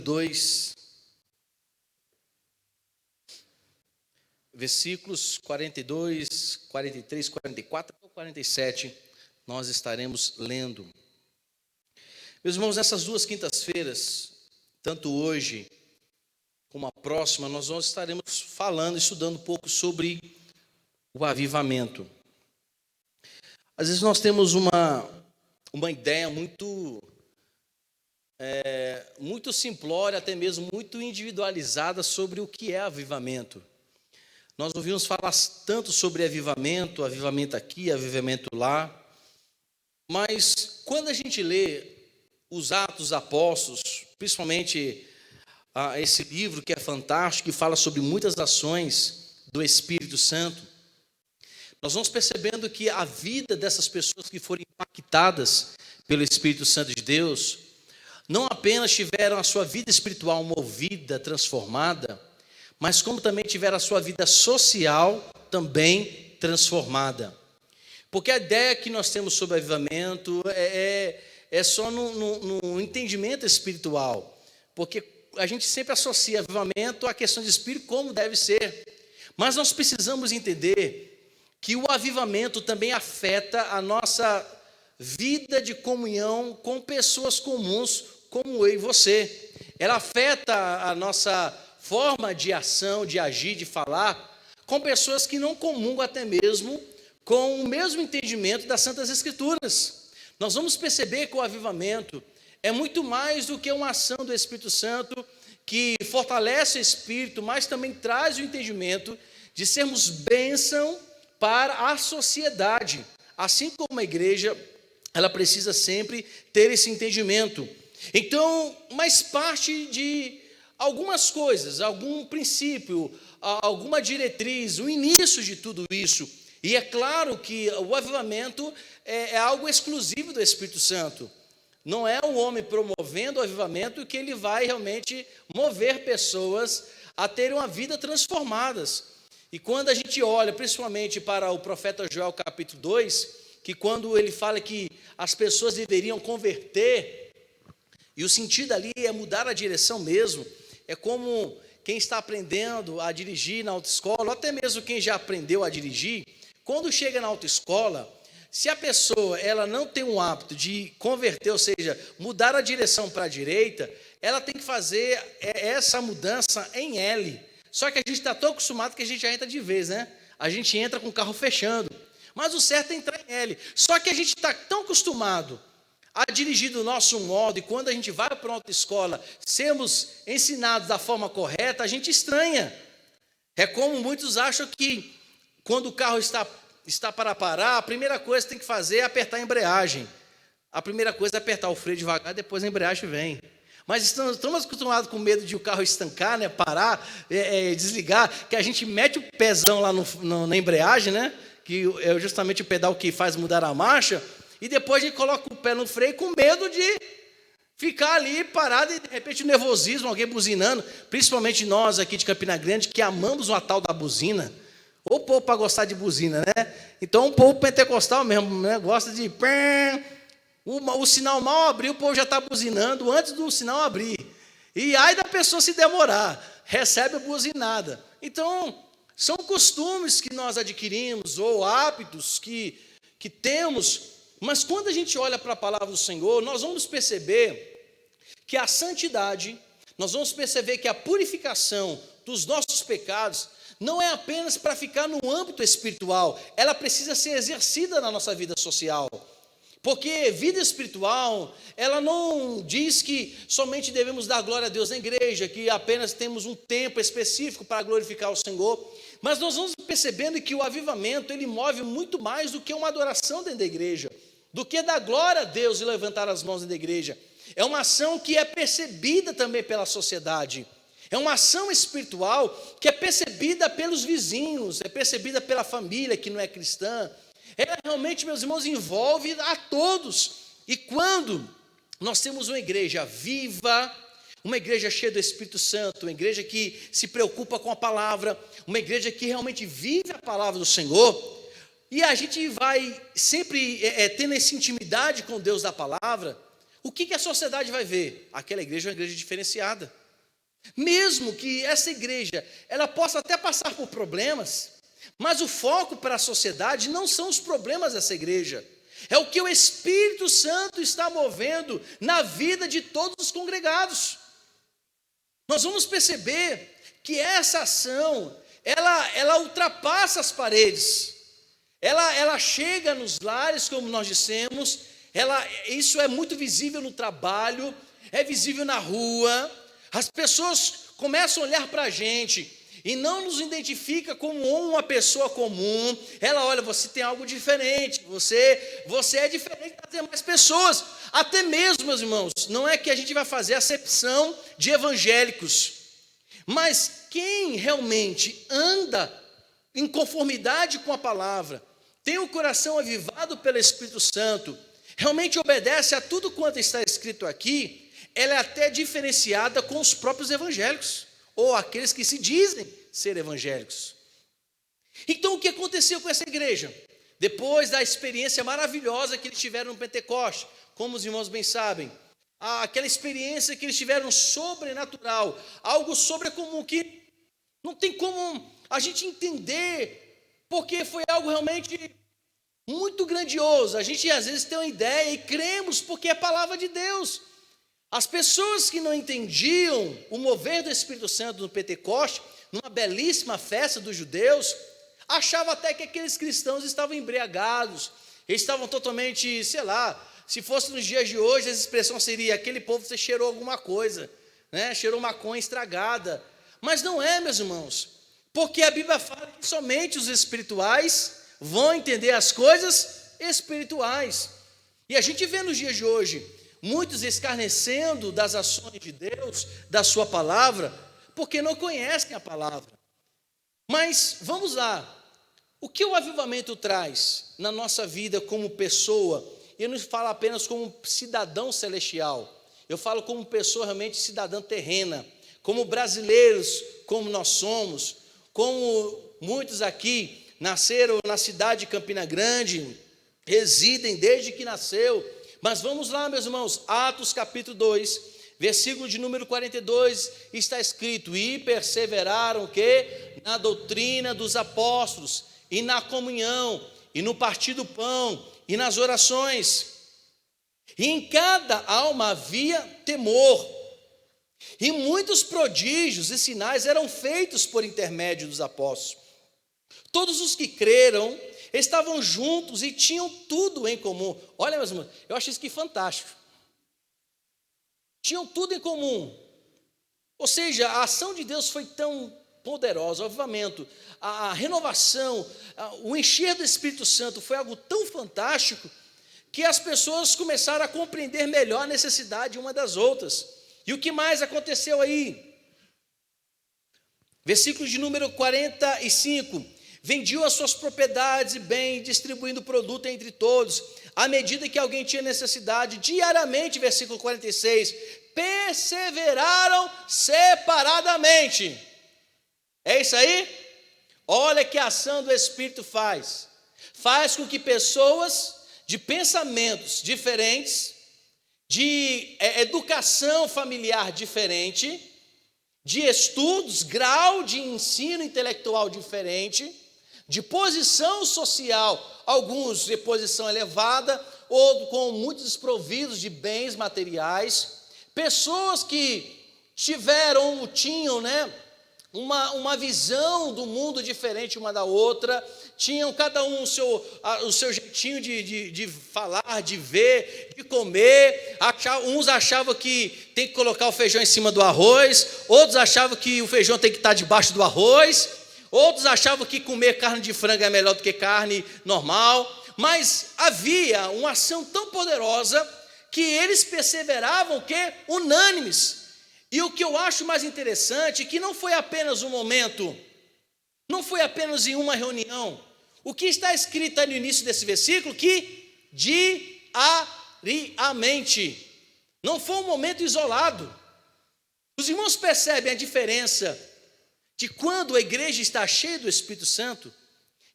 2, versículos 42, 43, 44 ou 47, nós estaremos lendo. Meus irmãos, nessas duas quintas-feiras, tanto hoje como a próxima, nós estaremos falando, estudando um pouco sobre o avivamento. Às vezes nós temos uma ideia muito simplória, até mesmo muito individualizada sobre o que é avivamento. Nós ouvimos falar tanto sobre avivamento aqui, avivamento lá, mas quando a gente lê os Atos dos Apóstolos, principalmente esse livro que é fantástico, que fala sobre muitas ações do Espírito Santo, nós vamos percebendo que a vida dessas pessoas que foram impactadas pelo Espírito Santo de Deus, não apenas tiveram a sua vida espiritual movida, transformada, mas como também tiveram a sua vida social também transformada. Porque a ideia que nós temos sobre avivamento é só no entendimento espiritual, porque a gente sempre associa avivamento à questão de espírito, como deve ser, mas nós precisamos entender que o avivamento também afeta a nossa vida de comunhão com pessoas comuns, como eu e você. Ela afeta a nossa forma de ação, de agir, de falar, com pessoas que não comungam até mesmo com o mesmo entendimento das Santas Escrituras. Nós vamos perceber que o avivamento é muito mais do que uma ação do Espírito Santo que fortalece o Espírito, mas também traz o entendimento de sermos bênção para a sociedade. Assim como a igreja, ela precisa sempre ter esse entendimento. Então, mas parte de algumas coisas, algum princípio, alguma diretriz, o início de tudo isso. E é claro que o avivamento é algo exclusivo do Espírito Santo. Não é o homem promovendo o avivamento que ele vai realmente mover pessoas a terem uma vida transformadas. E quando a gente olha principalmente para o profeta Joel capítulo 2, que quando ele fala que as pessoas deveriam converter, e o sentido ali é mudar a direção mesmo, é como quem está aprendendo a dirigir na autoescola, ou até mesmo quem já aprendeu a dirigir, quando chega na autoescola, se a pessoa ela não tem um hábito de converter, ou seja, mudar a direção para a direita, ela tem que fazer essa mudança em L. Só que a gente está tão acostumado que a gente já entra de vez, né? A gente entra com o carro fechando. Mas o certo é entrar em L. Só que a gente está tão acostumado a dirigir do nosso modo, e quando a gente vai para uma autoescola, sermos ensinados da forma correta, a gente estranha. É como muitos acham que quando o carro está para parar, a primeira coisa que tem que fazer é apertar a embreagem. A primeira coisa é apertar o freio devagar, depois a embreagem vem. Mas estamos acostumados com medo de o carro estancar, né, parar, desligar, que a gente mete o pezão lá na embreagem, né, que é justamente o pedal que faz mudar a marcha, e depois a gente coloca o pé no freio com medo de ficar ali parado e de repente o nervosismo, alguém buzinando, principalmente nós aqui de Campina Grande, que amamos uma tal da buzina. Ou o povo para gostar de buzina, né? Então o povo pentecostal mesmo, né, gosta de... O sinal mal abriu, o povo já está buzinando antes do sinal abrir. E aí da pessoa se demorar, recebe a buzinada. Então, são costumes que nós adquirimos, ou hábitos que temos, mas quando a gente olha para a palavra do Senhor, nós vamos perceber que a santidade, nós vamos perceber que a purificação dos nossos pecados não é apenas para ficar no âmbito espiritual, ela precisa ser exercida na nossa vida social. Porque vida espiritual, ela não diz que somente devemos dar glória a Deus na igreja, que apenas temos um tempo específico para glorificar o Senhor, mas nós vamos percebendo que o avivamento, ele move muito mais do que uma adoração dentro da igreja, do que dar glória a Deus e levantar as mãos dentro da igreja. É uma ação que é percebida também pela sociedade, é uma ação espiritual que é percebida pelos vizinhos, é percebida pela família que não é cristã. Ela realmente, meus irmãos, envolve a todos. E quando nós temos uma igreja viva, uma igreja cheia do Espírito Santo, uma igreja que se preocupa com a palavra, uma igreja que realmente vive a palavra do Senhor, e a gente vai sempre tendo essa intimidade com Deus da palavra, o que a sociedade vai ver? Aquela igreja é uma igreja diferenciada. Mesmo que essa igreja, ela possa até passar por problemas, mas o foco para a sociedade não são os problemas dessa igreja, é o que o Espírito Santo está movendo na vida de todos os congregados. Nós vamos perceber que essa ação, ela ultrapassa as paredes, ela chega nos lares, como nós dissemos, isso é muito visível no trabalho, é visível na rua. As pessoas começam a olhar para a gente e não nos identifica como uma pessoa comum. Ela olha, você tem algo diferente, você é diferente das demais pessoas. Até mesmo, meus irmãos, não é que a gente vai fazer acepção de evangélicos, mas quem realmente anda em conformidade com a palavra, tem o coração avivado pelo Espírito Santo, realmente obedece a tudo quanto está escrito aqui, ela é até diferenciada com os próprios evangélicos, ou aqueles que se dizem ser evangélicos. Então, o que aconteceu com essa igreja? Depois da experiência maravilhosa que eles tiveram no Pentecoste, como os irmãos bem sabem, aquela experiência que eles tiveram sobrenatural, algo sobrecomum que não tem como a gente entender, porque foi algo realmente muito grandioso. A gente às vezes tem uma ideia e cremos porque é a palavra de Deus. As pessoas que não entendiam o mover do Espírito Santo no Pentecoste, numa belíssima festa dos judeus, achavam até que aqueles cristãos estavam embriagados, eles estavam totalmente, sei lá, se fosse nos dias de hoje, a expressão seria, aquele povo você cheirou alguma coisa, né? Cheirou maconha estragada. Mas não é, meus irmãos, porque a Bíblia fala que somente os espirituais vão entender as coisas espirituais. E a gente vê nos dias de hoje, muitos escarnecendo das ações de Deus, da sua palavra, porque não conhecem a palavra. Mas vamos lá, o que o avivamento traz na nossa vida como pessoa? Eu não falo apenas como cidadão celestial, eu falo como pessoa realmente cidadã terrena, como brasileiros, como nós somos, como muitos aqui nasceram na cidade de Campina Grande, residem desde que nasceu. Mas vamos lá, meus irmãos, Atos capítulo 2, versículo de número 42, está escrito, e perseveraram o quê? Na doutrina dos apóstolos, e na comunhão, e no partir do pão, e nas orações. E em cada alma havia temor, e muitos prodígios e sinais eram feitos por intermédio dos apóstolos. Todos os que creram estavam juntos e tinham tudo em comum. Olha, meus irmãos, eu acho isso aqui fantástico. Tinham tudo em comum. Ou seja, a ação de Deus foi tão poderosa, o avivamento, a renovação, o encher do Espírito Santo foi algo tão fantástico que as pessoas começaram a compreender melhor a necessidade uma das outras. E o que mais aconteceu aí? Versículo de número 45. Vendiam as suas propriedades e bens, distribuindo o produto entre todos, à medida que alguém tinha necessidade, diariamente, versículo 46, perseveraram separadamente. É isso aí? Olha que a ação do Espírito faz com que pessoas de pensamentos diferentes, de educação familiar diferente, de estudos, grau de ensino intelectual diferente, de posição social, alguns de posição elevada, ou com muitos desprovidos de bens materiais, pessoas que tiveram ou tinham, uma visão do mundo diferente uma da outra, tinham cada um o seu jeitinho de falar, de ver, de comer. Uns achavam que tem que colocar o feijão em cima do arroz, outros achavam que o feijão tem que estar debaixo do arroz, outros achavam que comer carne de frango é melhor do que carne normal, mas havia uma ação tão poderosa que eles perseveravam unânimes. E o que eu acho mais interessante é que não foi apenas um momento, não foi apenas em uma reunião. O que está escrito aí no início desse versículo, que diariamente, não foi um momento isolado. Os irmãos percebem a diferença de quando a igreja está cheia do Espírito Santo,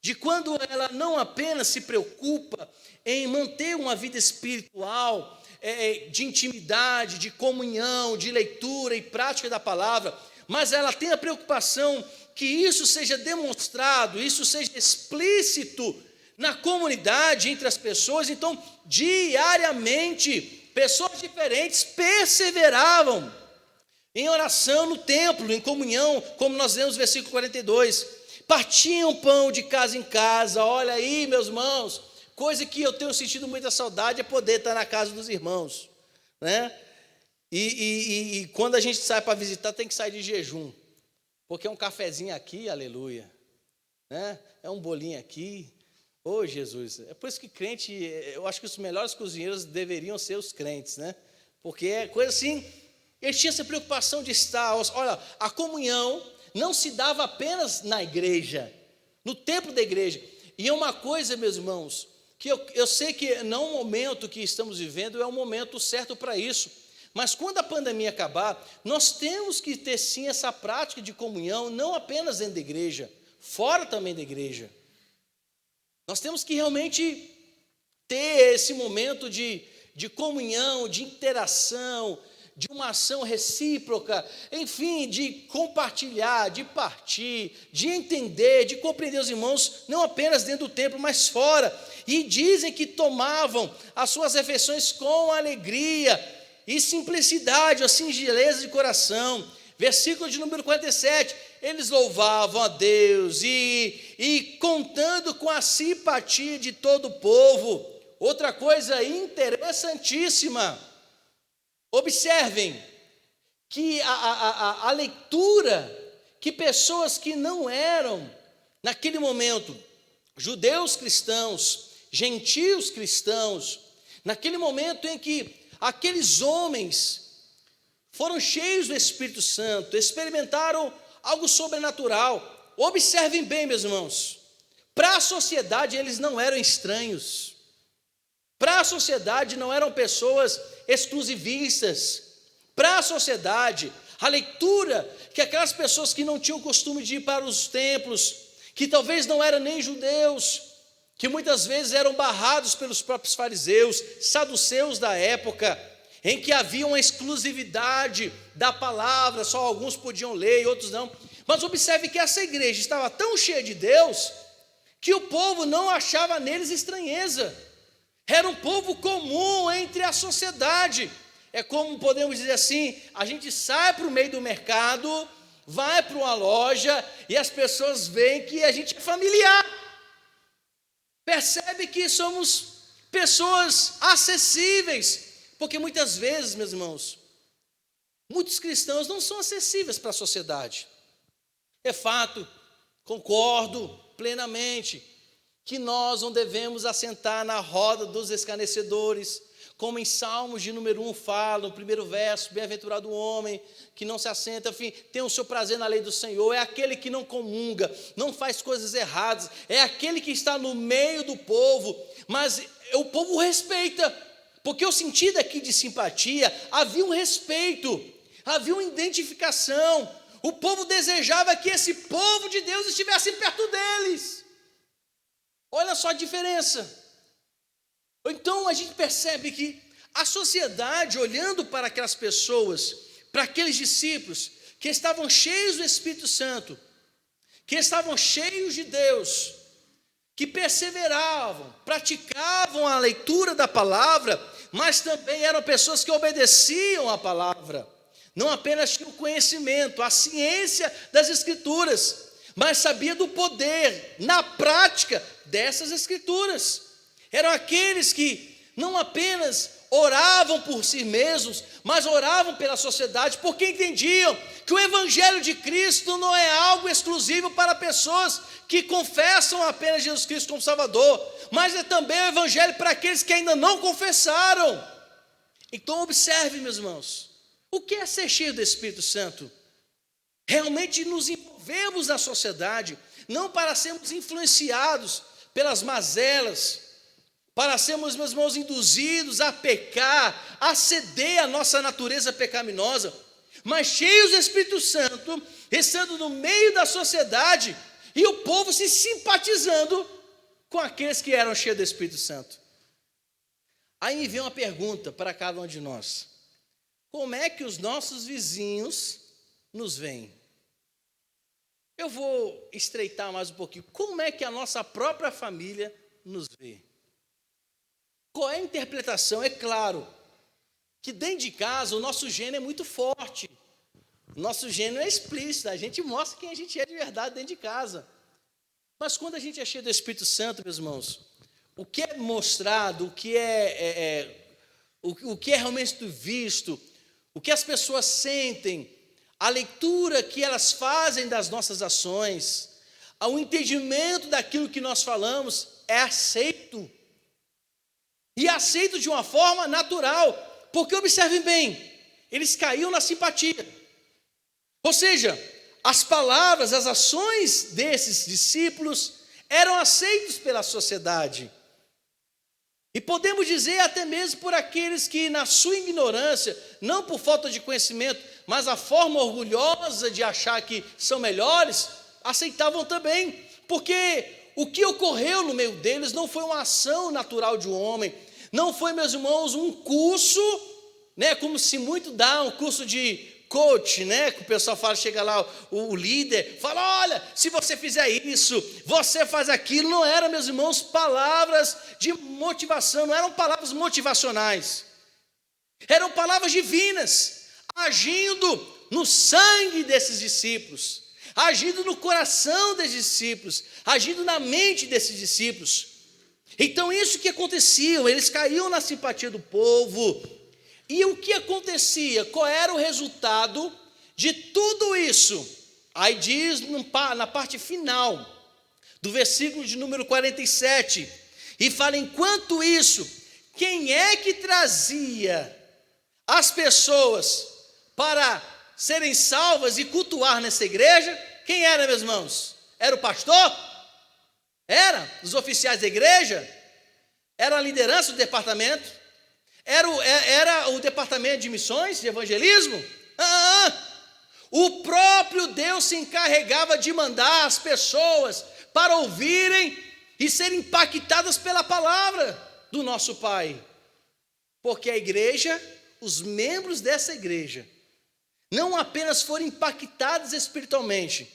de quando ela não apenas se preocupa em manter uma vida espiritual, de intimidade, de comunhão, de leitura e prática da palavra, mas ela tem a preocupação que isso seja demonstrado, isso seja explícito na comunidade, entre as pessoas. Então, diariamente, pessoas diferentes perseveravam em oração no templo, em comunhão, como nós lemos no versículo 42. Partiam pão de casa em casa. Olha aí, meus irmãos, coisa que eu tenho sentido muita saudade é poder estar na casa dos irmãos, né? E quando a gente sai para visitar, tem que sair de jejum, porque é um cafezinho aqui, aleluia, né? É um bolinho aqui, ô Jesus. É por isso que crente, eu acho que os melhores cozinheiros deveriam ser os crentes, né? Porque é coisa assim, eles tinham essa preocupação de estar. Olha, a comunhão não se dava apenas na igreja, no templo da igreja. E é uma coisa, meus irmãos, que eu sei que não o momento que estamos vivendo é o momento certo para isso, mas quando a pandemia acabar, nós temos que ter sim essa prática de comunhão, não apenas dentro da igreja, fora também da igreja. Nós temos que realmente ter esse momento de comunhão, de interação, de uma ação recíproca, enfim, de compartilhar, de partir, de entender, de compreender os irmãos, não apenas dentro do templo, mas fora. E dizem que tomavam as suas refeições com alegria e simplicidade, ou singeleza de coração. Versículo de número 47, eles louvavam a Deus e contando com a simpatia de todo o povo. Outra coisa interessantíssima, observem que a leitura que pessoas que não eram, naquele momento, judeus cristãos, gentios cristãos, naquele momento em que aqueles homens foram cheios do Espírito Santo, experimentaram algo sobrenatural. Observem bem, meus irmãos, para a sociedade eles não eram estranhos, para a sociedade não eram pessoas exclusivistas, para a sociedade, a leitura que aquelas pessoas que não tinham o costume de ir para os templos, que talvez não eram nem judeus, que muitas vezes eram barrados pelos próprios fariseus, saduceus da época, em que havia uma exclusividade da palavra, só alguns podiam ler e outros não. Mas observe que essa igreja estava tão cheia de Deus, que o povo não achava neles estranheza. Era um povo comum entre a sociedade. É como podemos dizer assim, a gente sai para o meio do mercado, vai para uma loja e as pessoas veem que a gente é familiar. Percebe que somos pessoas acessíveis, porque muitas vezes, meus irmãos, muitos cristãos não são acessíveis para a sociedade. É fato, concordo plenamente, que nós não devemos assentar na roda dos escarnecedores, como em Salmos de número 1 fala, no primeiro verso, bem-aventurado o homem que não se assenta, enfim, tem o seu prazer na lei do Senhor, é aquele que não comunga, não faz coisas erradas, é aquele que está no meio do povo, mas o povo respeita, porque o sentido aqui de simpatia, havia um respeito, havia uma identificação, o povo desejava que esse povo de Deus estivesse perto deles. Olha só a diferença. Então a gente percebe que a sociedade, olhando para aquelas pessoas, para aqueles discípulos que estavam cheios do Espírito Santo, que estavam cheios de Deus, que perseveravam, praticavam a leitura da palavra, mas também eram pessoas que obedeciam à palavra, não apenas tinham conhecimento, a ciência das Escrituras, mas sabia do poder na prática dessas Escrituras. Eram aqueles que não apenas oravam por si mesmos, mas oravam pela sociedade, porque entendiam que o Evangelho de Cristo não é algo exclusivo para pessoas que confessam apenas Jesus Cristo como Salvador, mas é também o Evangelho para aqueles que ainda não confessaram. Então observe, meus irmãos, o que é ser cheio do Espírito Santo? Realmente nos envolvemos na sociedade, não para sermos influenciados pelas mazelas, para sermos, meus irmãos, induzidos a pecar, a ceder à nossa natureza pecaminosa, mas cheios do Espírito Santo, estando no meio da sociedade, e o povo se simpatizando com aqueles que eram cheios do Espírito Santo. Aí me vem uma pergunta para cada um de nós: como é que os nossos vizinhos nos veem? Eu vou estreitar mais um pouquinho. Como é que a nossa própria família nos vê? Qual é a interpretação? É claro que dentro de casa o nosso gênio é muito forte. O nosso gênio é explícito. A gente mostra quem a gente é de verdade dentro de casa. Mas quando a gente é cheio do Espírito Santo, meus irmãos, o que é mostrado, o que é realmente visto, o que as pessoas sentem, a leitura que elas fazem das nossas ações, o entendimento daquilo que nós falamos é aceito. E aceito de uma forma natural, porque observem bem, eles caíam na simpatia. Ou seja, as palavras, as ações desses discípulos eram aceitos pela sociedade. E podemos dizer até mesmo por aqueles que, na sua ignorância, não por falta de conhecimento, mas a forma orgulhosa de achar que são melhores, aceitavam também. Porque o que ocorreu no meio deles não foi uma ação natural de um homem, não foi, meus irmãos, um curso, né, como se muito dá, um curso de coach, né, que o pessoal fala, chega lá, o líder, fala, olha, se você fizer isso, você faz aquilo. Não eram, meus irmãos, palavras de motivação, não eram palavras motivacionais, eram palavras divinas, agindo no sangue desses discípulos, agindo no coração desses discípulos, agindo na mente desses discípulos. Então isso que acontecia, eles caíam na simpatia do povo. E o que acontecia? Qual era o resultado de tudo isso? Aí diz na parte final do versículo de número 47, e fala, enquanto isso, quem é que trazia as pessoas para serem salvas e cultuar nessa igreja? Quem era, meus irmãos? Era o pastor? Era? Os oficiais da igreja? Era a liderança do departamento? Era o departamento de missões, de evangelismo? O próprio Deus se encarregava de mandar as pessoas para ouvirem e serem impactadas pela palavra do nosso Pai. Porque a igreja, os membros dessa igreja, não apenas foram impactados espiritualmente,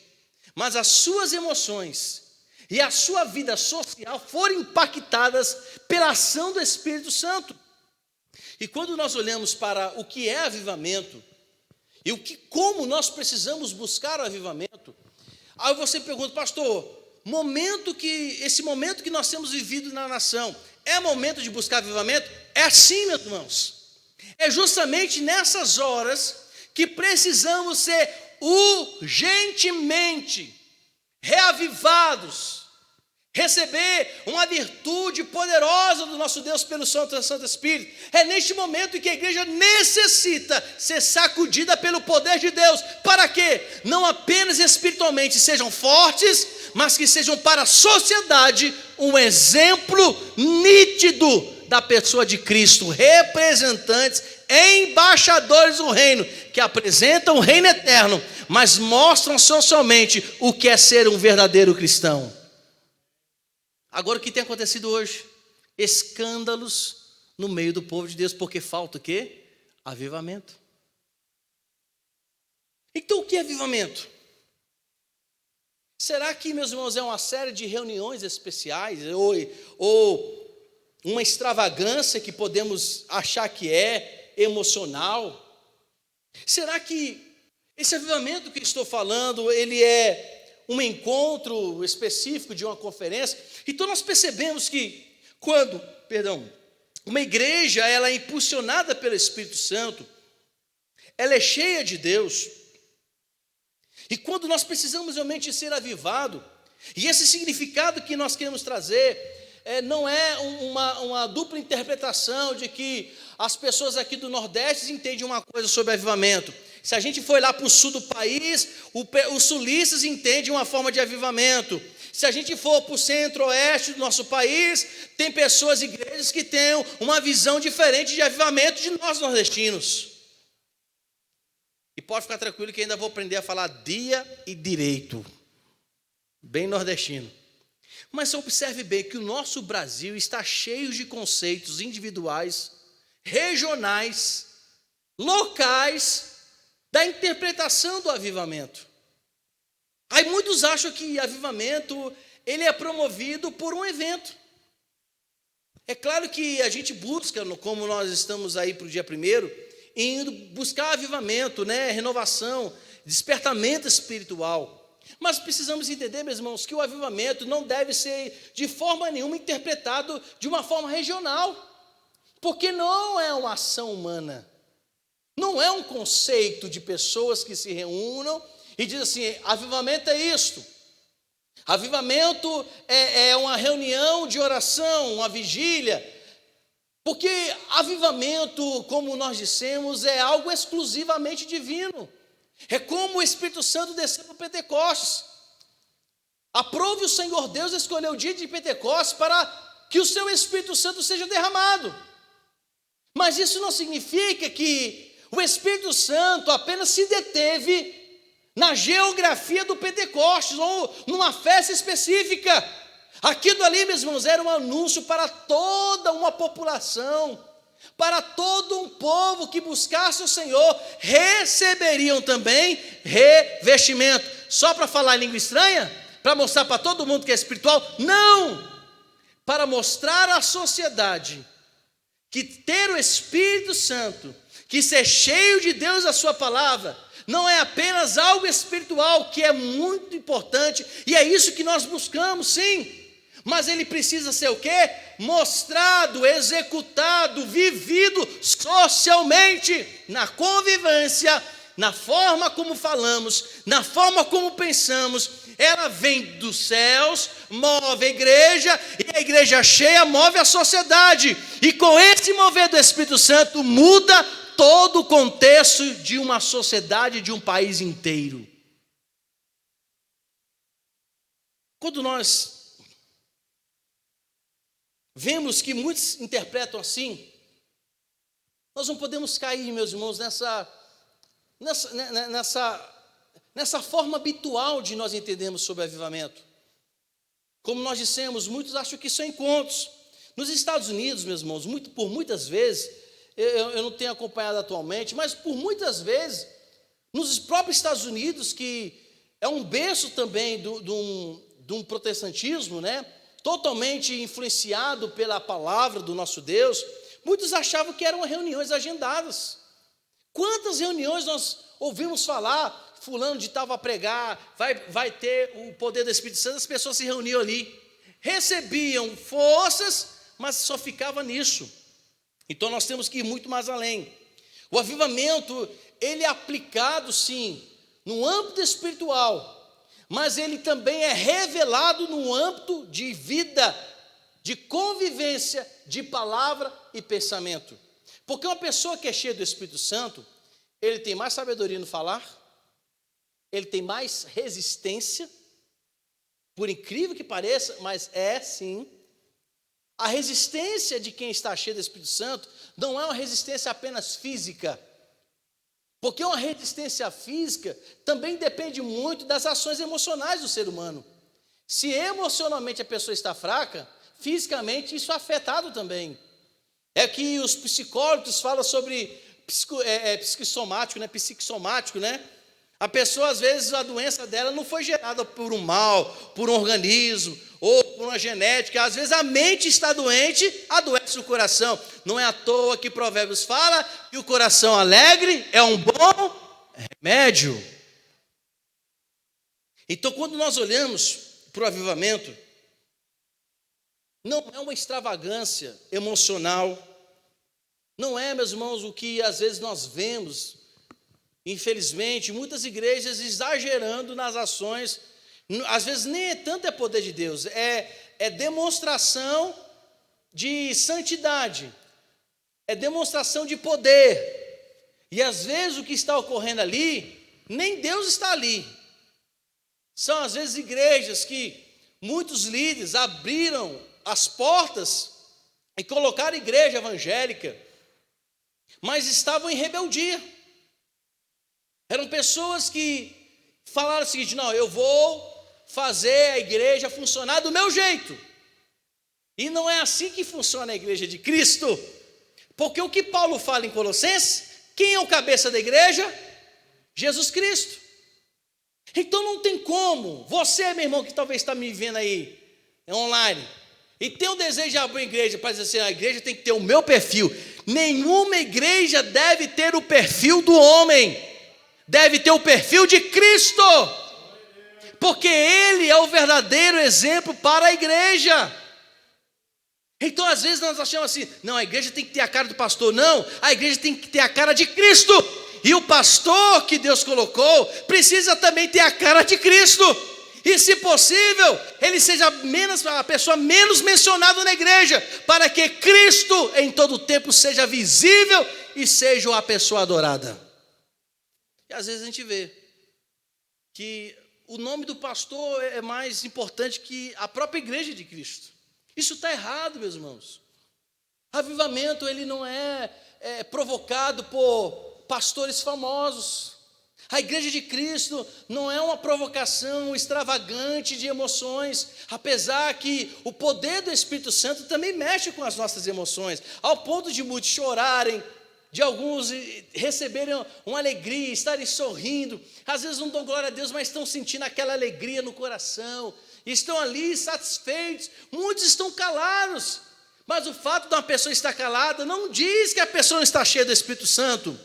mas as suas emoções e a sua vida social foram impactadas pela ação do Espírito Santo. E quando nós olhamos para o que é avivamento, e como nós precisamos buscar o avivamento, aí você pergunta, pastor, esse momento que nós temos vivido na nação, é momento de buscar avivamento? É sim, meus irmãos. É justamente nessas horas que precisamos ser urgentemente reavivados, receber uma virtude poderosa do nosso Deus pelo Santo Espírito. É neste momento em que a igreja necessita ser sacudida pelo poder de Deus. Para quê? Não apenas espiritualmente sejam fortes, mas que sejam para a sociedade um exemplo nítido da pessoa de Cristo, representantes, embaixadores do reino, que apresentam o reino eterno, mas mostram socialmente o que é ser um verdadeiro cristão. Agora, o que tem acontecido hoje? Escândalos no meio do povo de Deus, porque falta o quê? Avivamento. Então, o que é avivamento? Será que, meus irmãos, é uma série de reuniões especiais, ou uma extravagância que podemos achar que é emocional? Será que esse avivamento que estou falando, ele é um encontro específico de uma conferência? Então nós percebemos que quando, uma igreja ela é impulsionada pelo Espírito Santo, ela é cheia de Deus, e quando nós precisamos realmente ser avivado, e esse significado que nós queremos trazer, não é uma dupla interpretação de que as pessoas aqui do Nordeste entendem uma coisa sobre avivamento. Se a gente for lá para o sul do país, os sulistas entendem uma forma de avivamento. Se a gente for para o centro-oeste do nosso país, tem pessoas, igrejas que têm uma visão diferente de avivamento de nós nordestinos. E pode ficar tranquilo que ainda vou aprender a falar dia e direito, bem nordestino. Mas observe bem que o nosso Brasil está cheio de conceitos individuais, regionais, locais, da interpretação do avivamento. Aí muitos acham que avivamento, ele é promovido por um evento. É claro que a gente busca, como nós estamos aí para o dia 1º, indo buscar avivamento, renovação, despertamento espiritual. Mas precisamos entender, meus irmãos, que o avivamento não deve ser de forma nenhuma interpretado de uma forma regional, porque não é uma ação humana, não é um conceito de pessoas que se reúnam e dizem assim: avivamento é isto, avivamento é uma reunião de oração, uma vigília, porque avivamento, como nós dissemos, é algo exclusivamente divino. É como o Espírito Santo desceu para Pentecostes. Aprove o Senhor Deus escolher o dia de Pentecostes para que o seu Espírito Santo seja derramado. Mas isso não significa que o Espírito Santo apenas se deteve na geografia do Pentecostes ou numa festa específica. Aquilo ali, meus irmãos, era um anúncio para toda uma população, para todo um povo que buscasse o Senhor, receberiam também revestimento. Só para falar em língua estranha? Para mostrar para todo mundo que é espiritual? Não! Para mostrar à sociedade que ter o Espírito Santo, que ser cheio de Deus, a sua palavra, não é apenas algo espiritual, que é muito importante, e é isso que nós buscamos, sim. Mas ele precisa ser o quê? Mostrado, executado, vivido socialmente, na convivência, na forma como falamos, na forma como pensamos. Ela vem dos céus, move a igreja, e a igreja cheia move a sociedade. E com esse mover do Espírito Santo, muda todo o contexto de uma sociedade, de um país inteiro. Quando nós vemos que muitos interpretam assim, nós não podemos cair, meus irmãos, nessa forma habitual de nós entendermos sobre avivamento. Como nós dissemos, muitos acham que são encontros. Nos Estados Unidos, meus irmãos, por muitas vezes, eu não tenho acompanhado atualmente, mas por muitas vezes, nos próprios Estados Unidos, que é um berço também de um protestantismo, totalmente influenciado pela palavra do nosso Deus, muitos achavam que eram reuniões agendadas. Quantas reuniões nós ouvimos falar, fulano de tal vai pregar, vai ter o poder do Espírito Santo, as pessoas se reuniam ali, recebiam forças, mas só ficava nisso. Então nós temos que ir muito mais além. O avivamento, ele é aplicado sim, no âmbito espiritual, mas ele também é revelado no âmbito de vida, de convivência, de palavra e pensamento. Porque uma pessoa que é cheia do Espírito Santo, ele tem mais sabedoria no falar, ele tem mais resistência, por incrível que pareça, mas é sim. A resistência de quem está cheio do Espírito Santo não é uma resistência apenas física, porque uma resistência física também depende muito das ações emocionais do ser humano. Se emocionalmente a pessoa está fraca, fisicamente isso é afetado também. É que os psicólogos falam sobre psicossomático, psicossomático, A pessoa, às vezes, a doença dela não foi gerada por um mal, por um organismo, ou por uma genética. Às vezes a mente está doente, adoece o coração. Não é à toa que Provérbios fala que o coração alegre é um bom remédio. Então, quando nós olhamos para o avivamento, não é uma extravagância emocional, não é, meus irmãos, o que às vezes nós vemos, infelizmente, muitas igrejas exagerando nas ações. Às vezes nem tanto é poder de Deus, é demonstração de santidade, é demonstração de poder. E às vezes o que está ocorrendo ali, nem Deus está ali. São às vezes igrejas que muitos líderes abriram as portas e colocaram igreja evangélica, mas estavam em rebeldia. Eram pessoas que falaram o seguinte: não, eu vou fazer a igreja funcionar do meu jeito. E não é assim que funciona a igreja de Cristo. Porque o que Paulo fala em Colossenses, quem é o cabeça da igreja? Jesus Cristo. Então não tem como, você, meu irmão, que talvez está me vendo aí, online, e tem o desejo de abrir uma igreja, para dizer assim, a igreja tem que ter o meu perfil. Nenhuma igreja deve ter o perfil do homem, deve ter o perfil de Cristo, porque Ele é o verdadeiro exemplo para a igreja. Então às vezes nós achamos assim, não, a igreja tem que ter a cara do pastor. Não, a igreja tem que ter a cara de Cristo. E o pastor que Deus colocou precisa também ter a cara de Cristo. E se possível, ele seja a pessoa menos mencionada na igreja, para que Cristo em todo tempo seja visível e seja a pessoa adorada. E às vezes a gente vê que o nome do pastor é mais importante que a própria igreja de Cristo. Isso está errado, meus irmãos. Avivamento, ele não é provocado por pastores famosos. A igreja de Cristo não é uma provocação extravagante de emoções, apesar que o poder do Espírito Santo também mexe com as nossas emoções, ao ponto de muitos chorarem, de alguns receberem uma alegria, estarem sorrindo, às vezes não dão glória a Deus, mas estão sentindo aquela alegria no coração, estão ali satisfeitos. Muitos estão calados, mas o fato de uma pessoa estar calada não diz que a pessoa não está cheia do Espírito Santo.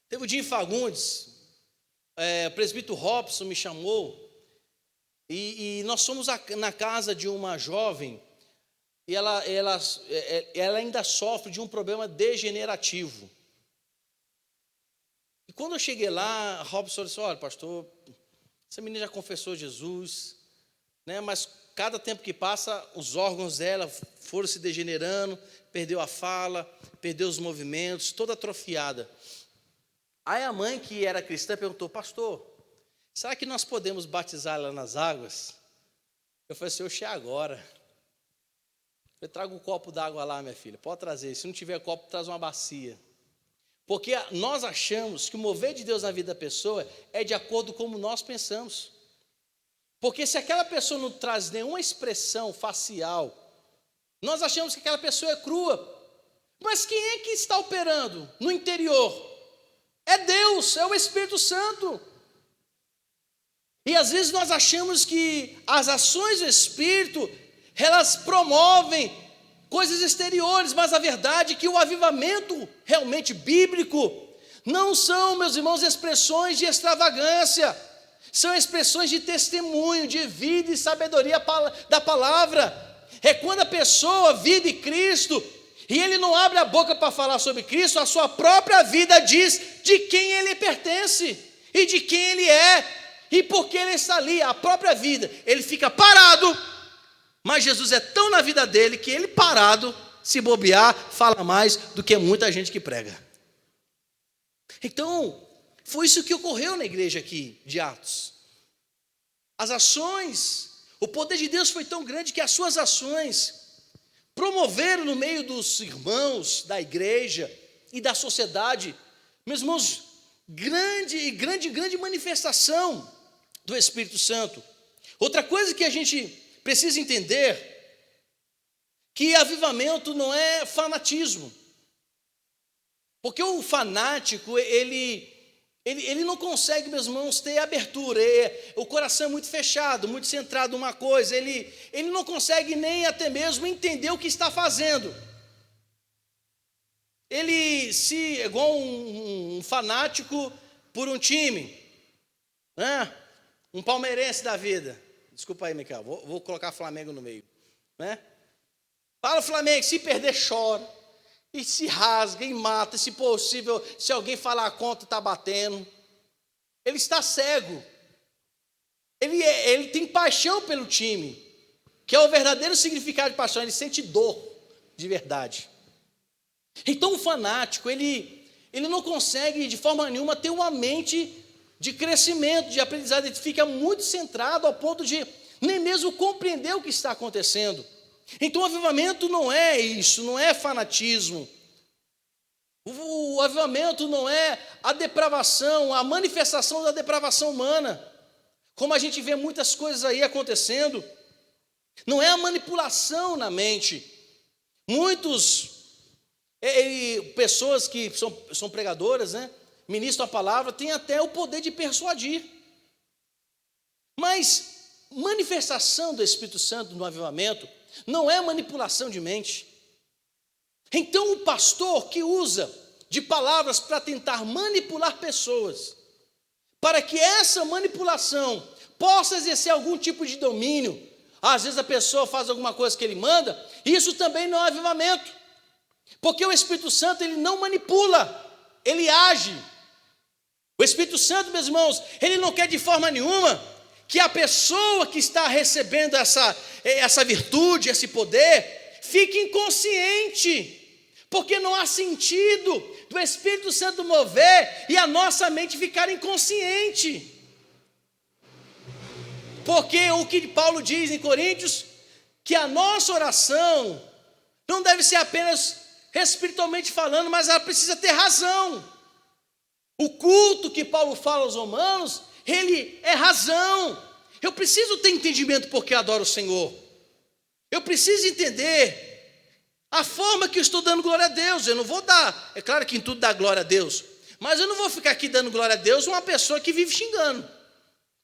Teve o dia em Fagundes, o presbítero Robson me chamou, e nós fomos na casa de uma jovem, e ela ainda sofre de um problema degenerativo. E quando eu cheguei lá, Robson disse, olha pastor, essa menina já confessou Jesus, né, mas cada tempo que passa, os órgãos dela foram se degenerando, perdeu a fala, perdeu os movimentos, toda atrofiada. Aí a mãe, que era cristã, perguntou, pastor, será que nós podemos batizá-la nas águas? Eu falei assim, oxe, agora. Eu trago um copo d'água lá, minha filha, pode trazer. Se não tiver copo, traz uma bacia. Porque nós achamos que o mover de Deus na vida da pessoa é de acordo com como nós pensamos. Porque se aquela pessoa não traz nenhuma expressão facial, nós achamos que aquela pessoa é crua. Mas quem é que está operando no interior? É Deus, é o Espírito Santo. E às vezes nós achamos que as ações do Espírito, elas promovem coisas exteriores, mas a verdade é que o avivamento realmente bíblico não são, meus irmãos, expressões de extravagância, são expressões de testemunho, de vida e sabedoria da palavra. É quando a pessoa vive Cristo, e ele não abre a boca para falar sobre Cristo, a sua própria vida diz de quem ele pertence e de quem ele é e por que ele está ali. A própria vida, ele fica parado, mas Jesus é tão na vida dele que ele parado, se bobear, fala mais do que muita gente que prega. Então, foi isso que ocorreu na igreja aqui de Atos. As ações, o poder de Deus foi tão grande que as suas ações promoveram no meio dos irmãos da igreja e da sociedade, meus irmãos, grande manifestação do Espírito Santo. Outra coisa que a gente precisa entender, que avivamento não é fanatismo, porque o fanático, ele não consegue, meus irmãos, ter abertura, o coração é muito fechado, muito centrado numa coisa, ele não consegue nem até mesmo entender o que está fazendo. Ele se, igual um fanático por um time, né? Um palmeirense da vida, desculpa aí, Micael, vou colocar Flamengo no meio, né? Fala Flamengo, se perder chora, e se rasga, e mata, se possível, se alguém falar a conta, está batendo. Ele está cego. Ele tem paixão pelo time, que é o verdadeiro significado de paixão, ele sente dor de verdade. Então o fanático, ele não consegue de forma nenhuma ter uma mente de crescimento, de aprendizado, ele fica muito centrado ao ponto de nem mesmo compreender o que está acontecendo. Então o avivamento não é isso, não é fanatismo. O avivamento não é a depravação, a manifestação da depravação humana. como a gente vê muitas coisas aí acontecendo, não é a manipulação na mente. Pessoas que são pregadoras, né, ministram a palavra, têm até o poder de persuadir. Mas manifestação do Espírito Santo no avivamento não é manipulação de mente. Então o pastor que usa de palavras para tentar manipular pessoas, para que essa manipulação possa exercer algum tipo de domínio, às vezes a pessoa faz alguma coisa que ele manda, isso também não é avivamento, porque o Espírito Santo ele não manipula, ele age. O Espírito Santo, meus irmãos, ele não quer de forma nenhuma que a pessoa que está recebendo essa virtude, esse poder, fique inconsciente, porque não há sentido do Espírito Santo mover e a nossa mente ficar inconsciente. Porque o que Paulo diz em Coríntios, que a nossa oração não deve ser apenas espiritualmente falando, mas ela precisa ter razão. O culto que Paulo fala aos romanos, ele é razão. Eu preciso ter entendimento porque eu adoro o Senhor. Eu preciso entender a forma que eu estou dando glória a Deus. Eu não vou dar, é claro que em tudo dá glória a Deus, mas eu não vou ficar aqui dando glória a Deus uma pessoa que vive xingando.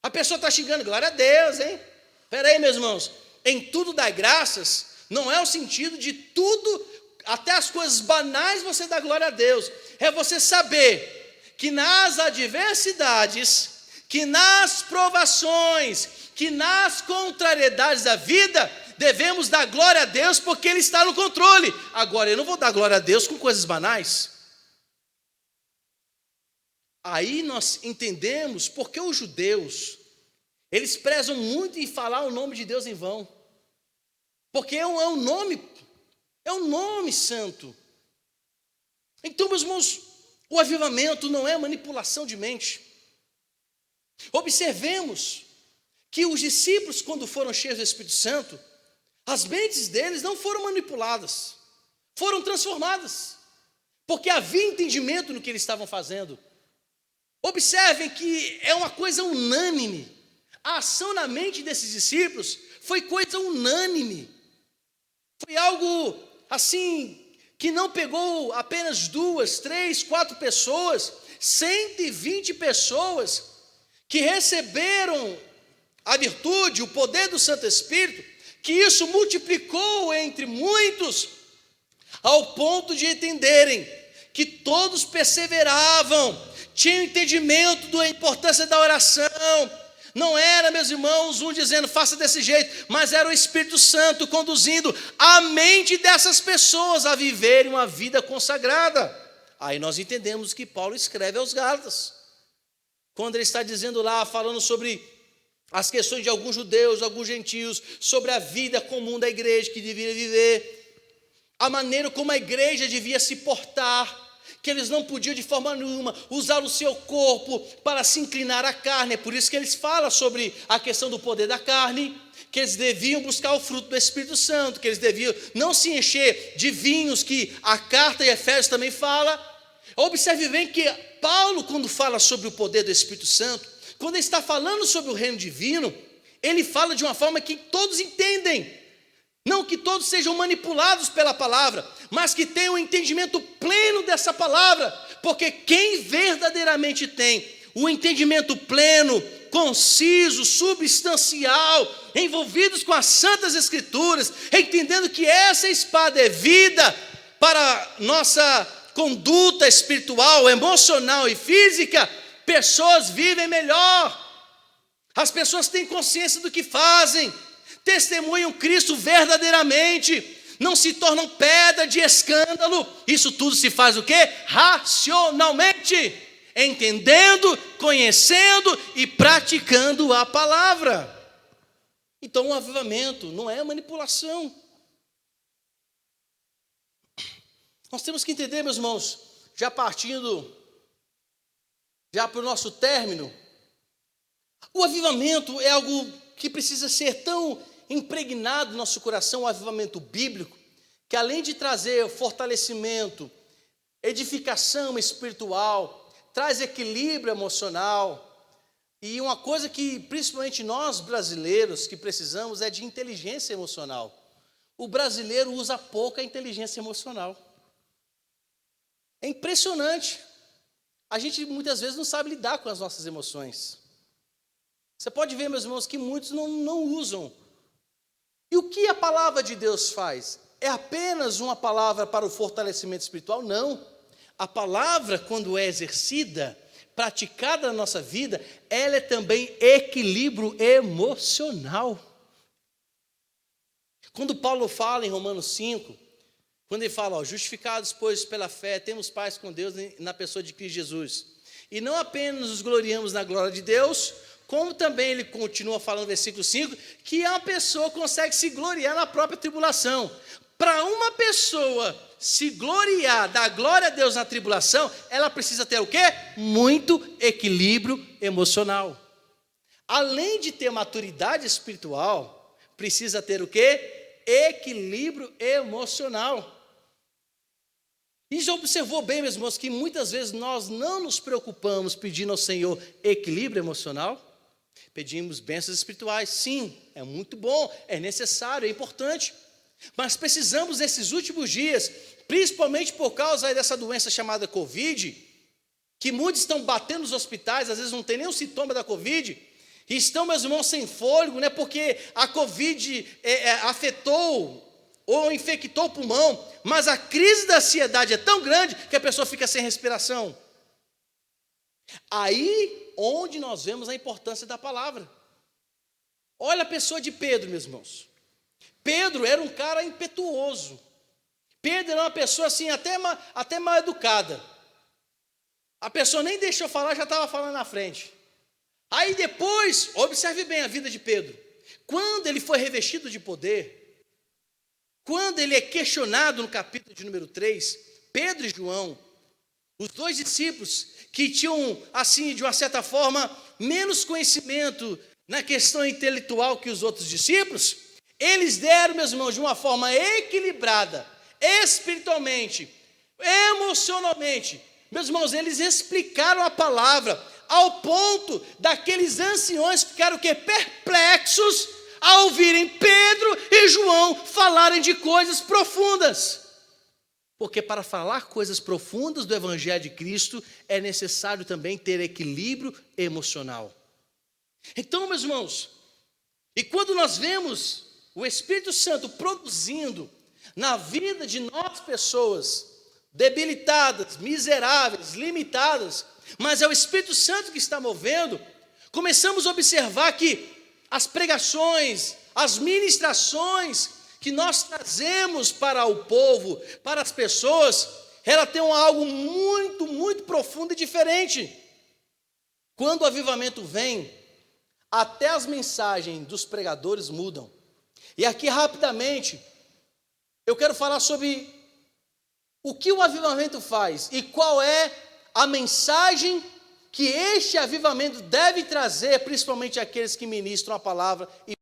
A pessoa está xingando, glória a Deus, hein? Espera aí, meus irmãos, em tudo dá graças, não é o sentido de tudo, até as coisas banais você dá glória a Deus. É você saber que nas adversidades, que nas provações, que nas contrariedades da vida, devemos dar glória a Deus porque Ele está no controle. Agora, eu não vou dar glória a Deus com coisas banais. Aí nós entendemos porque os judeus, eles prezam muito em falar o nome de Deus em vão. Porque é um nome santo. Então, meus irmãos, o avivamento não é manipulação de mente. Observemos que os discípulos, quando foram cheios do Espírito Santo, as mentes deles não foram manipuladas, foram transformadas, porque havia entendimento no que eles estavam fazendo. Observem que é uma coisa unânime. A ação na mente desses discípulos foi coisa unânime. Foi algo assim que não pegou apenas 2, 3, 4 pessoas, 120 pessoas que receberam a virtude, o poder do Santo Espírito, que isso multiplicou entre muitos, ao ponto de entenderem que todos perseveravam, tinham entendimento da importância da oração. Não era, meus irmãos, um dizendo faça desse jeito, mas era o Espírito Santo conduzindo a mente dessas pessoas a viverem uma vida consagrada. Aí nós entendemos que Paulo escreve aos Gálatas, quando ele está dizendo lá, falando sobre as questões de alguns judeus, alguns gentios, sobre a vida comum da igreja que devia viver, a maneira como a igreja devia se portar, que eles não podiam de forma nenhuma usar o seu corpo para se inclinar à carne. É por isso que eles falam sobre a questão do poder da carne, que eles deviam buscar o fruto do Espírito Santo, que eles deviam não se encher de vinhos, que a carta de Efésios também fala. Observe bem que Paulo, quando fala sobre o poder do Espírito Santo, quando ele está falando sobre o reino divino, ele fala de uma forma que todos entendem. Não que todos sejam manipulados pela palavra, mas que tenham um entendimento pleno dessa palavra, porque quem verdadeiramente tem o entendimento pleno, conciso, substancial, envolvidos com as santas escrituras, entendendo que essa espada é vida para nossa conduta espiritual, emocional e física, pessoas vivem melhor, as pessoas têm consciência do que fazem, testemunham Cristo verdadeiramente, não se tornam pedra de escândalo. Isso tudo se faz o quê? Racionalmente, entendendo, conhecendo e praticando a palavra. Então o avivamento não é manipulação. Nós temos que entender, meus irmãos, já partindo para o nosso término, o avivamento é algo que precisa ser tão impregnado no nosso coração, o avivamento bíblico, que além de trazer fortalecimento, edificação espiritual, traz equilíbrio emocional, E uma coisa que principalmente nós brasileiros que precisamos é de inteligência emocional. O brasileiro usa pouca inteligência emocional. É impressionante. A gente muitas vezes não sabe lidar com as nossas emoções. Você pode ver, meus irmãos, que muitos não usam. E o que a palavra de Deus faz? É apenas uma palavra para o fortalecimento espiritual? Não. A palavra, quando é exercida, praticada na nossa vida, ela é também equilíbrio emocional. Quando Paulo fala em Romanos 5, quando ele fala, justificados, pois, pela fé, temos paz com Deus na pessoa de Cristo Jesus. E não apenas nos gloriamos na glória de Deus, como também ele continua falando no versículo 5, que a pessoa consegue se gloriar na própria tribulação. Para uma pessoa se gloriar, dar glória a Deus na tribulação, ela precisa ter o quê? Muito equilíbrio emocional. Além de ter maturidade espiritual, precisa ter o quê? Equilíbrio emocional. E já observou bem, meus irmãos, que muitas vezes nós não nos preocupamos pedindo ao Senhor equilíbrio emocional? Pedimos bênçãos espirituais, sim, é muito bom, é necessário, é importante. Mas precisamos nesses últimos dias, principalmente por causa dessa doença chamada Covid, que muitos estão batendo nos hospitais, às vezes não tem nenhum sintoma da Covid, e estão, meus irmãos, sem fôlego, né, porque a Covid afetou ou infectou o pulmão, mas a crise da ansiedade é tão grande que a pessoa fica sem respiração. Aí onde nós vemos a importância da palavra. Olha a pessoa de Pedro, meus irmãos. Pedro era um cara impetuoso. Pedro era uma pessoa assim, até mal educada. A pessoa nem deixou falar, já estava falando na frente. Aí depois, observe bem a vida de Pedro. Quando ele foi revestido de poder, quando ele é questionado no capítulo de número 3, Pedro e João, os dois discípulos que tinham, assim, de uma certa forma, menos conhecimento na questão intelectual que os outros discípulos, eles deram, meus irmãos, de uma forma equilibrada, espiritualmente, emocionalmente. Meus irmãos, eles explicaram a palavra ao ponto daqueles anciões ficaram o quê? Perplexos ao ouvirem Pedro e João falarem de coisas profundas. Porque para falar coisas profundas do Evangelho de Cristo, é necessário também ter equilíbrio emocional. Então, meus irmãos, e quando nós vemos o Espírito Santo produzindo na vida de nós pessoas debilitadas, miseráveis, limitadas, mas é o Espírito Santo que está movendo, começamos a observar que as pregações, as ministrações que nós trazemos para o povo, para as pessoas, ela tem algo muito, muito profundo e diferente. Quando o avivamento vem, até as mensagens dos pregadores mudam. E aqui rapidamente, eu quero falar sobre o que o avivamento faz e qual é a mensagem que este avivamento deve trazer, principalmente aqueles que ministram a palavra e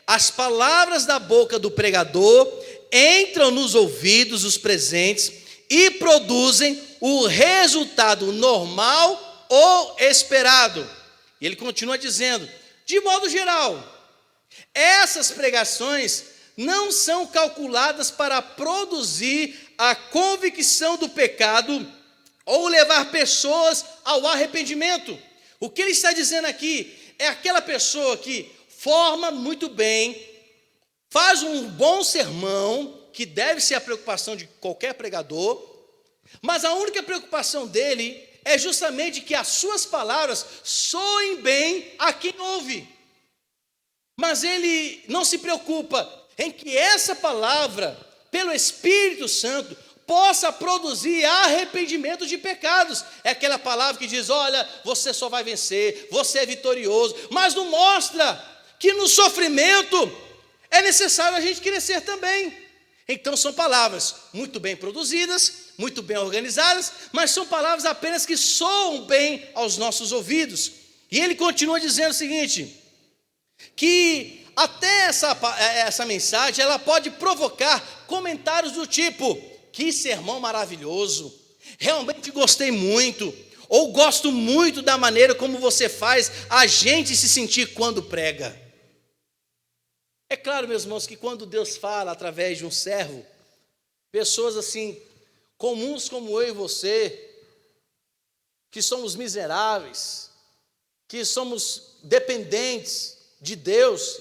as palavras da boca do pregador entram nos ouvidos dos presentes e produzem o resultado normal ou esperado. E ele continua dizendo: de modo geral, essas pregações não são calculadas para produzir a convicção do pecado ou levar pessoas ao arrependimento. O que ele está dizendo aqui é aquela pessoa que forma muito bem, faz um bom sermão, que deve ser a preocupação de qualquer pregador, mas a única preocupação dele é justamente que as suas palavras soem bem a quem ouve. Mas ele não se preocupa em que essa palavra, pelo Espírito Santo, possa produzir arrependimento de pecados. É aquela palavra que diz: olha, você só vai vencer, você é vitorioso, mas não mostra que no sofrimento é necessário a gente crescer também. Então são palavras muito bem produzidas, muito bem organizadas, mas são palavras apenas que soam bem aos nossos ouvidos. E ele continua dizendo o seguinte, que até essa mensagem ela pode provocar comentários do tipo: que sermão maravilhoso, realmente gostei muito, ou gosto muito da maneira como você faz a gente se sentir quando prega. É claro, meus irmãos, que quando Deus fala através de um servo, pessoas assim, comuns como eu e você, que somos miseráveis, que somos dependentes de Deus,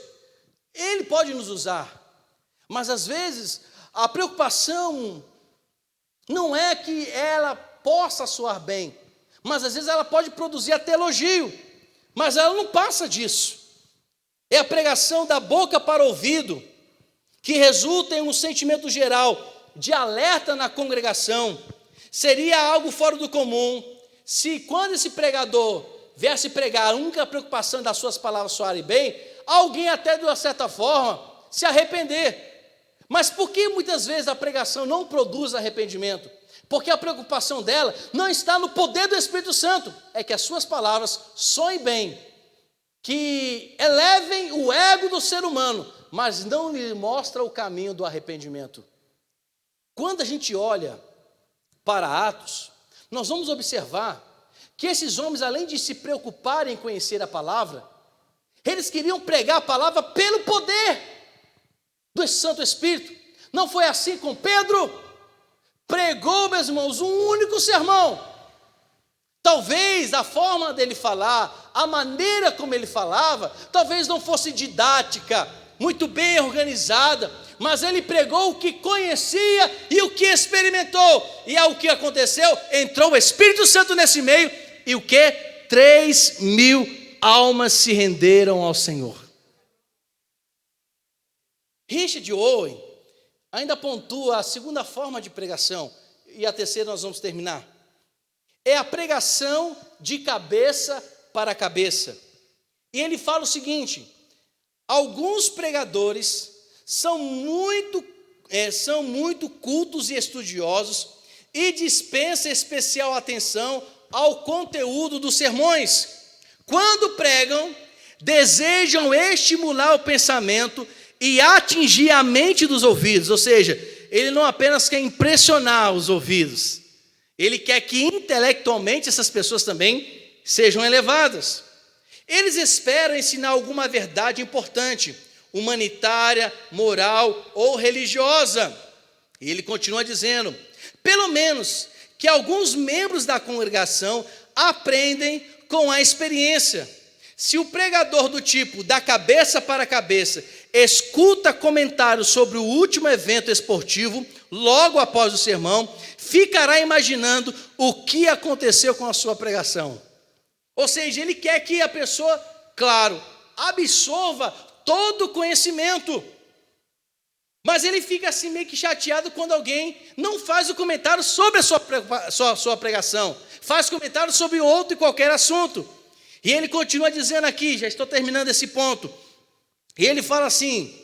Ele pode nos usar. Mas às vezes a preocupação não é que ela possa soar bem, mas às vezes ela pode produzir até elogio, mas ela não passa disso. É a pregação da boca para o ouvido, que resulta em um sentimento geral de alerta na congregação. Seria algo fora do comum se, quando esse pregador viesse pregar, a única preocupação das suas palavras soarem bem, alguém até de uma certa forma se arrepender. Mas por que muitas vezes a pregação não produz arrependimento? Porque a preocupação dela não está no poder do Espírito Santo, é que as suas palavras soem bem, que elevem o ego do ser humano, mas não lhe mostra o caminho do arrependimento. Quando a gente olha para Atos, nós vamos observar que esses homens, além de se preocuparem em conhecer a palavra, eles queriam pregar a palavra pelo poder do Santo Espírito. Não foi assim com Pedro? Pregou, meus irmãos, um único sermão. Talvez a forma dele falar, a maneira como ele falava, talvez não fosse didática, muito bem organizada, mas ele pregou o que conhecia e o que experimentou. E ao que aconteceu? Entrou o Espírito Santo nesse meio, e o que? 3.000 almas se renderam ao Senhor. Richard Owen ainda pontua a segunda forma de pregação, e a terceira nós vamos terminar. É a pregação de cabeça para cabeça. E ele fala o seguinte: alguns pregadores são muito cultos e estudiosos e dispensam especial atenção ao conteúdo dos sermões. Quando pregam, desejam estimular o pensamento e atingir a mente dos ouvidos. Ou seja, ele não apenas quer impressionar os ouvidos, ele quer que intelectualmente essas pessoas também sejam elevadas. Eles esperam ensinar alguma verdade importante, humanitária, moral ou religiosa. E ele continua dizendo: pelo menos que alguns membros da congregação aprendem com a experiência. Se o pregador do tipo da cabeça para cabeça escuta comentários sobre o último evento esportivo logo após o sermão, ficará imaginando o que aconteceu com a sua pregação. Ou seja, ele quer que a pessoa, claro, absorva todo o conhecimento, mas ele fica assim meio que chateado quando alguém não faz o comentário sobre a sua pregação, faz comentário sobre outro e qualquer assunto. E ele continua dizendo aqui, já estou terminando esse ponto, e ele fala assim: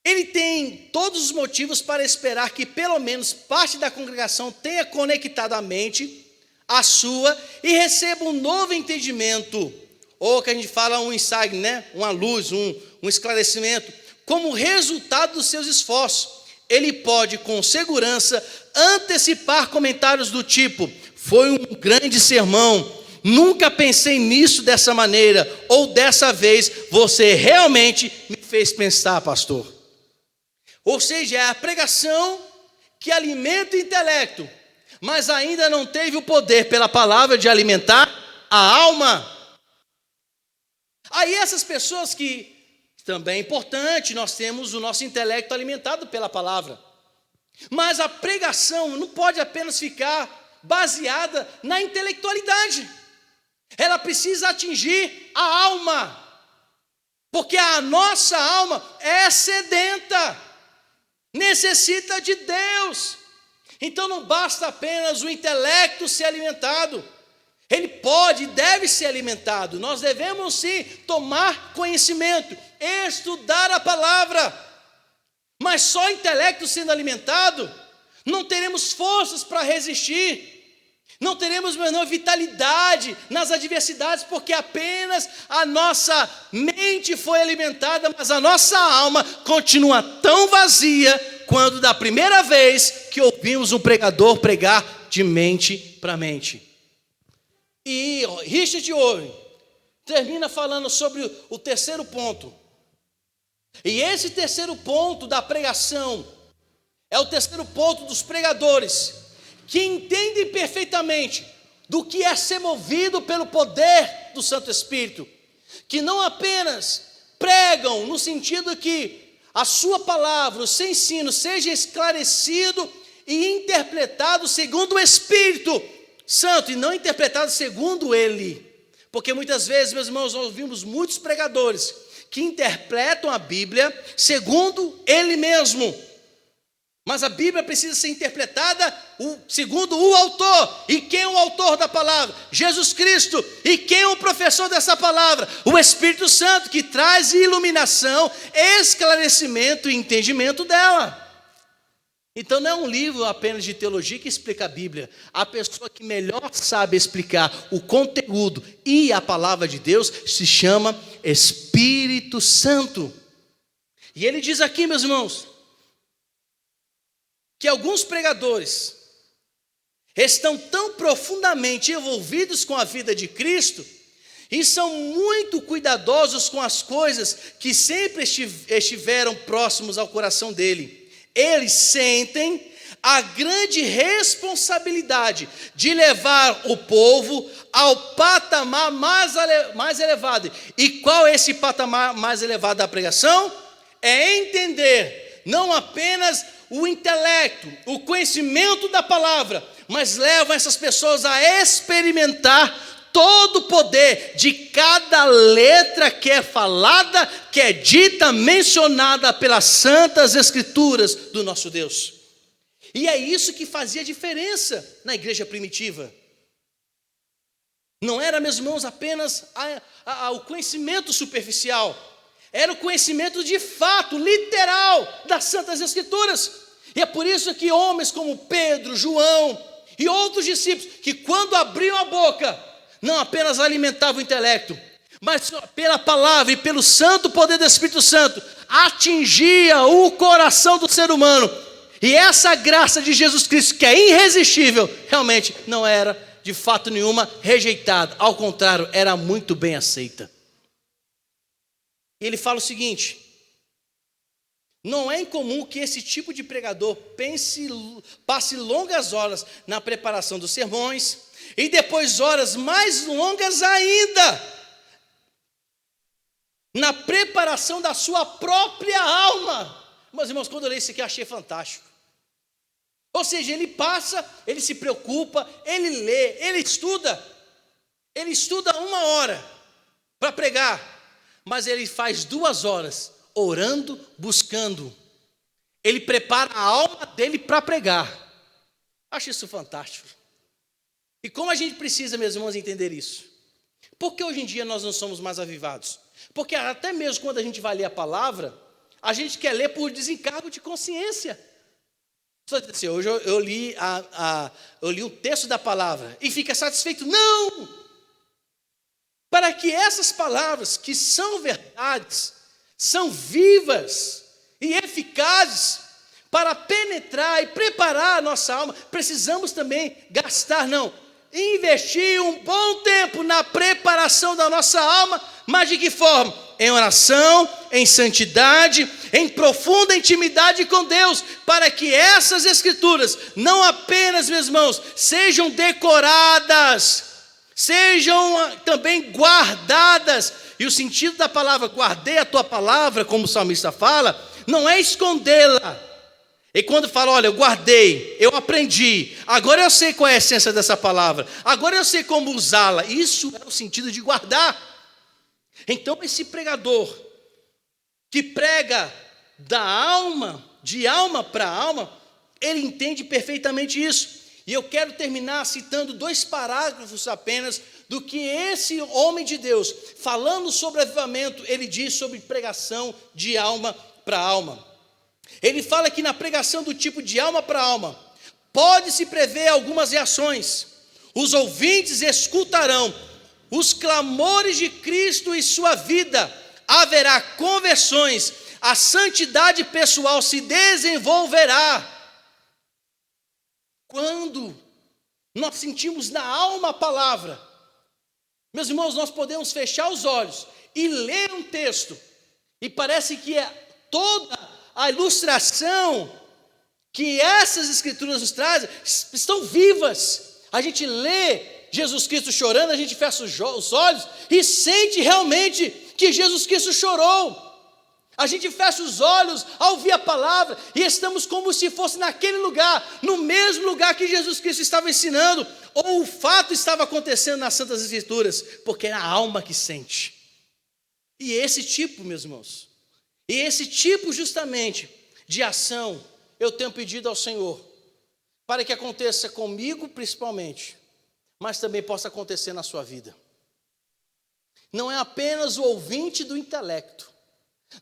ele tem todos os motivos para esperar que pelo menos parte da congregação tenha conectado a mente à sua e receba um novo entendimento, ou que a gente fala um insight, né? Uma luz, um esclarecimento, como resultado dos seus esforços. ele pode com segurança antecipar comentários do tipo: foi um grande sermão, nunca pensei nisso dessa maneira, ou dessa vez você realmente me fez pensar, pastor. Ou seja, é a pregação que alimenta o intelecto, mas ainda não teve o poder pela palavra de alimentar a alma. Aí essas pessoas que, também é importante, nós temos o nosso intelecto alimentado pela palavra, mas a pregação não pode apenas ficar baseada na intelectualidade, ela precisa atingir a alma, porque a nossa alma é sedenta, necessita de Deus. Então não basta apenas o intelecto ser alimentado, ele pode e deve ser alimentado. Nós devemos sim tomar conhecimento, estudar a palavra, mas só o intelecto sendo alimentado, não teremos forças para resistir, não teremos menor vitalidade nas adversidades, porque apenas a nossa mente foi alimentada, mas a nossa alma continua tão vazia quando da primeira vez que ouvimos um pregador pregar de mente para mente. E Richard Owen termina falando sobre o terceiro ponto. E esse terceiro ponto da pregação é o terceiro ponto dos pregadores, que entendem perfeitamente do que é ser movido pelo poder do Santo Espírito, que não apenas pregam no sentido que a sua palavra, o seu ensino seja esclarecido e interpretado segundo o Espírito Santo, e não interpretado segundo ele, porque muitas vezes, meus irmãos, nós ouvimos muitos pregadores que interpretam a Bíblia segundo ele mesmo, mas a Bíblia precisa ser interpretada segundo o autor. E quem é o autor da palavra? Jesus Cristo. E quem é o professor dessa palavra? O Espírito Santo, que traz iluminação, esclarecimento e entendimento dela. Então não é um livro apenas de teologia que explica a Bíblia. A pessoa que melhor sabe explicar o conteúdo e a palavra de Deus se chama Espírito Santo. E ele diz aqui, meus irmãos, que alguns pregadores estão tão profundamente envolvidos com a vida de Cristo e são muito cuidadosos com as coisas que sempre estiveram próximos ao coração dele. Eles sentem a grande responsabilidade de levar o povo ao patamar mais elevado. E qual é esse patamar mais elevado da pregação? É entender não apenas o intelecto, o conhecimento da palavra, mas levam essas pessoas a experimentar todo o poder de cada letra que é falada, que é dita, mencionada pelas santas escrituras do nosso Deus. E é isso que fazia diferença na igreja primitiva. Não era, meus irmãos, apenas o conhecimento superficial, era o conhecimento de fato, literal, das santas escrituras. E é por isso que homens como Pedro, João e outros discípulos, que quando abriam a boca, não apenas alimentavam o intelecto, mas pela palavra e pelo santo poder do Espírito Santo, atingia o coração do ser humano. E essa graça de Jesus Cristo, que é irresistível, realmente não era de fato nenhuma rejeitada, ao contrário, era muito bem aceita. E ele fala o seguinte: não é incomum que esse tipo de pregador passe longas horas na preparação dos sermões e depois horas mais longas ainda na preparação da sua própria alma. Meus irmãos, quando eu leio isso aqui, eu achei fantástico. Ou seja, ele passa, ele se preocupa, ele lê, ele estuda 1 hora para pregar, mas ele faz 2 horas orando, buscando. Ele prepara a alma dele para pregar. Acho isso fantástico. E como a gente precisa, meus irmãos, entender isso? Por que hoje em dia nós não somos mais avivados? Porque até mesmo quando a gente vai ler a palavra, a gente quer ler por desencargo de consciência. Assim, hoje eu li um texto da palavra e fica satisfeito? Não! Para que essas palavras, que são verdades, são vivas e eficazes, para penetrar e preparar a nossa alma, precisamos também investir um bom tempo na preparação da nossa alma, mas de que forma? Em oração, em santidade, em profunda intimidade com Deus, para que essas escrituras não apenas, meus irmãos, sejam decoradas, sejam também guardadas. E o sentido da palavra, guardei a tua palavra, como o salmista fala, não é escondê-la. E quando fala, olha, eu guardei, eu aprendi, agora eu sei qual é a essência dessa palavra, agora eu sei como usá-la. Isso é o sentido de guardar. Então esse pregador que prega da alma, de alma para alma, ele entende perfeitamente isso. E eu quero terminar citando 2 parágrafos apenas do que esse homem de Deus, falando sobre avivamento, ele diz sobre pregação de alma para alma. Ele fala que na pregação do tipo de alma para alma, pode-se prever algumas reações. Os ouvintes escutarão os clamores de Cristo e sua vida, haverá conversões, a santidade pessoal se desenvolverá. Quando nós sentimos na alma a palavra, meus irmãos, nós podemos fechar os olhos e ler um texto, e parece que toda a ilustração que essas escrituras nos trazem estão vivas. A gente lê Jesus Cristo chorando, a gente fecha os olhos e sente realmente que Jesus Cristo chorou. A gente fecha os olhos ao ouvir a palavra e estamos como se fosse naquele lugar, no mesmo lugar que Jesus Cristo estava ensinando, ou o fato estava acontecendo nas Santas Escrituras, porque é a alma que sente. E esse tipo, meus irmãos, e esse tipo justamente de ação, eu tenho pedido ao Senhor, para que aconteça comigo principalmente, mas também possa acontecer na sua vida. Não é apenas o ouvinte do intelecto,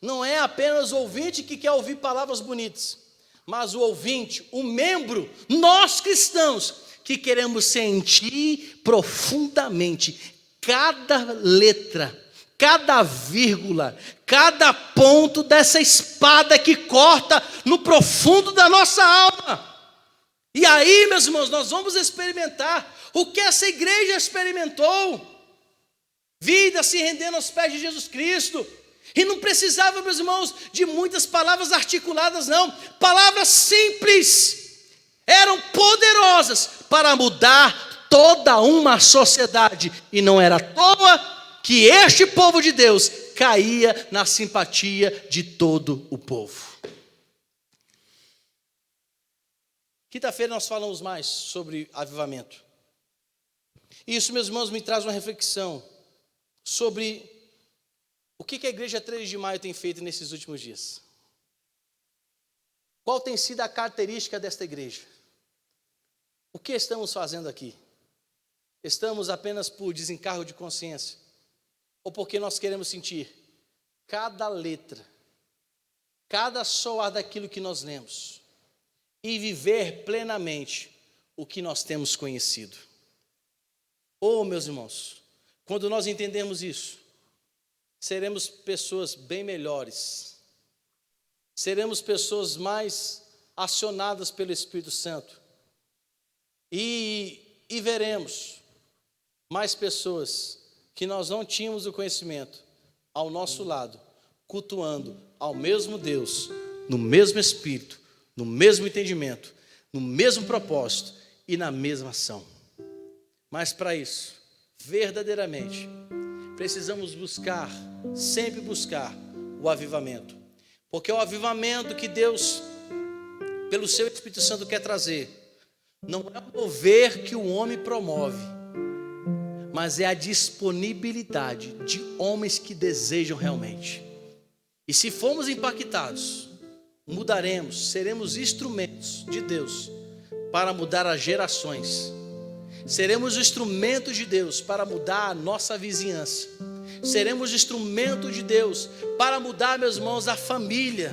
não é apenas o ouvinte que quer ouvir palavras bonitas, mas o ouvinte, o membro, nós cristãos, que queremos sentir profundamente cada letra, cada vírgula, cada ponto dessa espada que corta no profundo da nossa alma. E aí, meus irmãos, nós vamos experimentar o que essa igreja experimentou: vida se rendendo aos pés de Jesus Cristo. E não precisava, meus irmãos, de muitas palavras articuladas, não. Palavras simples eram poderosas para mudar toda uma sociedade. E não era à toa que este povo de Deus caía na simpatia de todo o povo. Quinta-feira nós falamos mais sobre avivamento. E isso, meus irmãos, me traz uma reflexão sobre o que a Igreja 3 de Maio tem feito nesses últimos dias. Qual tem sido a característica desta igreja? O que estamos fazendo aqui? Estamos apenas por desencargo de consciência? Ou porque nós queremos sentir cada letra, cada soar daquilo que nós lemos e viver plenamente o que nós temos conhecido? Oh, meus irmãos, quando nós entendemos isso, seremos pessoas bem melhores, seremos pessoas mais acionadas pelo Espírito Santo e veremos mais pessoas que nós não tínhamos o conhecimento ao nosso lado, cultuando ao mesmo Deus, no mesmo Espírito, no mesmo entendimento, no mesmo propósito e na mesma ação. Mas para isso, verdadeiramente, precisamos sempre buscar o avivamento. Porque o avivamento que Deus, pelo seu Espírito Santo, quer trazer, não é o mover que o homem promove, mas é a disponibilidade de homens que desejam realmente. E se formos impactados, mudaremos, seremos instrumentos de Deus para mudar as gerações. Seremos instrumentos de Deus para mudar a nossa vizinhança. Seremos instrumentos de Deus para mudar, meus irmãos, a família.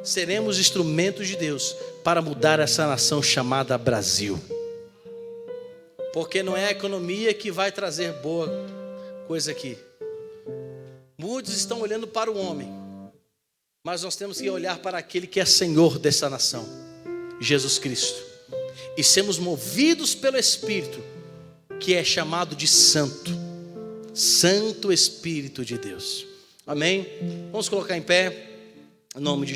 Seremos instrumentos de Deus para mudar essa nação chamada Brasil. Porque não é a economia que vai trazer boa coisa aqui. Muitos estão olhando para o homem, mas nós temos que olhar para aquele que é Senhor dessa nação, Jesus Cristo, e sermos movidos pelo Espírito, que é chamado de Santo, Santo Espírito de Deus. Amém? Vamos colocar em pé, em nome de Jesus.